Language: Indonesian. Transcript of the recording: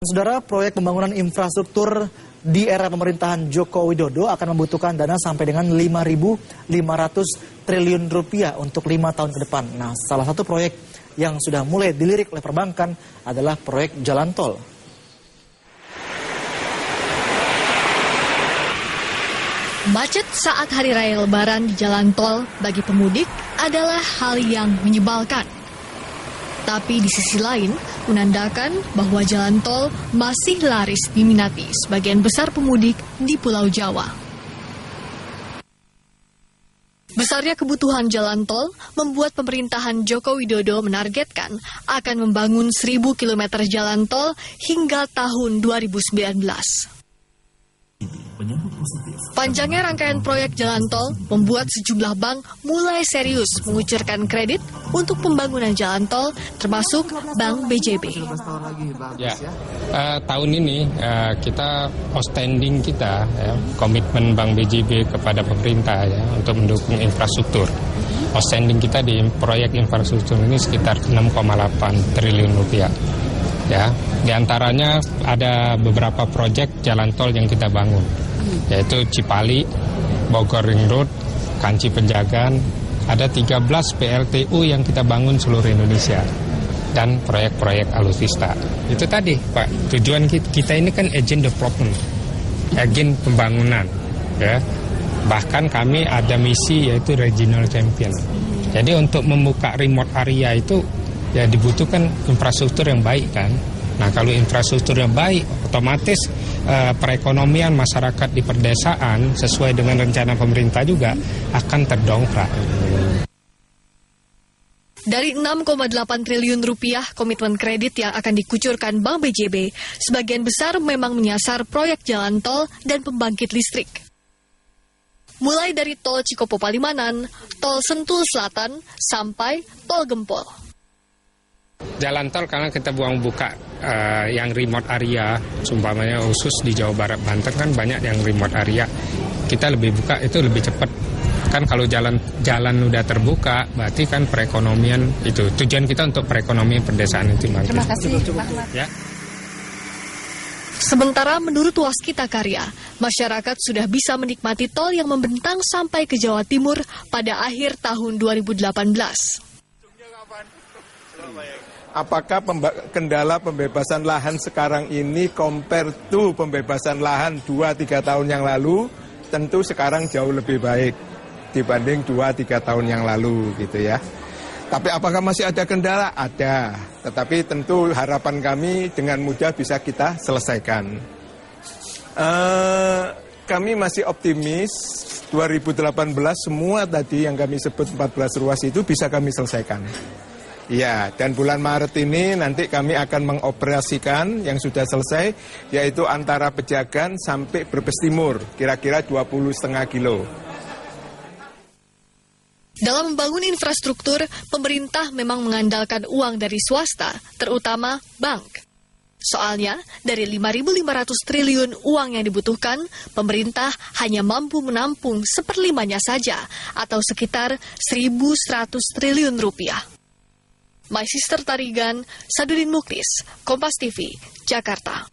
Saudara, proyek pembangunan infrastruktur di era pemerintahan Joko Widodo akan membutuhkan dana sampai dengan 5.500 triliun rupiah untuk 5 tahun ke depan. Nah, salah satu proyek yang sudah mulai dilirik oleh perbankan adalah proyek jalan tol. Macet saat hari raya Lebaran di jalan tol bagi pemudik adalah hal yang menyebalkan. Tapi di sisi lain, menandakan bahwa jalan tol masih laris diminati sebagian besar pemudik di Pulau Jawa. Besarnya kebutuhan jalan tol membuat pemerintahan Joko Widodo menargetkan akan membangun 1.000 km jalan tol hingga tahun 2019. Panjangnya rangkaian proyek jalan tol membuat sejumlah bank mulai serius mengucurkan kredit untuk pembangunan jalan tol, termasuk Bank BJB. Tahun ini kita outstanding kita, komitmen Bank BJB kepada pemerintah untuk mendukung infrastruktur. Outstanding kita di proyek infrastruktur ini sekitar 6,8 triliun rupiah. Di antaranya ada beberapa proyek jalan tol yang kita bangun, yaitu Cipali, Bogor Ring Road, Kanci Penjagaan, ada 13 PLTU yang kita bangun seluruh Indonesia, dan proyek-proyek alutsista. Itu tadi, Pak, tujuan kita ini kan agent development, agen pembangunan, Bahkan kami ada misi yaitu regional champion. Jadi untuk membuka remote area itu dibutuhkan infrastruktur yang baik kan. Nah, kalau infrastruktur yang baik, otomatis perekonomian masyarakat di perdesaan sesuai dengan rencana pemerintah juga akan terdongkrak. Dari 6,8 triliun rupiah komitmen kredit yang akan dikucurkan Bank BJB, sebagian besar memang menyasar proyek jalan tol dan pembangkit listrik. Mulai dari tol Cikopo Palimanan, tol Sentul Selatan, sampai tol Gempol. Jalan tol karena kita buka yang remote area, umpamanya khusus di Jawa Barat, Banten kan banyak yang remote area. Kita lebih buka itu lebih cepat. Kan kalau jalan udah terbuka, berarti kan perekonomian itu tujuan kita untuk perekonomian perdesaan itu. Terima kasih, Pak Ahmad. Sementara menurut Waskita Karya, masyarakat sudah bisa menikmati tol yang membentang sampai ke Jawa Timur pada akhir tahun 2018. Apakah kendala pembebasan lahan sekarang ini compare to pembebasan lahan 2-3 tahun yang lalu, tentu sekarang jauh lebih baik dibanding 2-3 tahun yang lalu gitu ya. Tapi apakah masih ada kendala? Ada, tetapi tentu harapan kami dengan mudah bisa kita selesaikan. Kami masih optimis 2018 semua tadi yang kami sebut 14 ruas itu bisa kami selesaikan. Ya, dan bulan Maret ini nanti kami akan mengoperasikan yang sudah selesai, yaitu antara Pejagan sampai Brebes Timur, kira-kira 20,5 kilo. Dalam membangun infrastruktur, pemerintah memang mengandalkan uang dari swasta, terutama bank. Soalnya, dari 5.500 triliun uang yang dibutuhkan, pemerintah hanya mampu menampung 1/5-nya saja, atau sekitar 1.100 triliun rupiah. My Sister Tarigan, Sadudin Muklis, Kompas TV, Jakarta.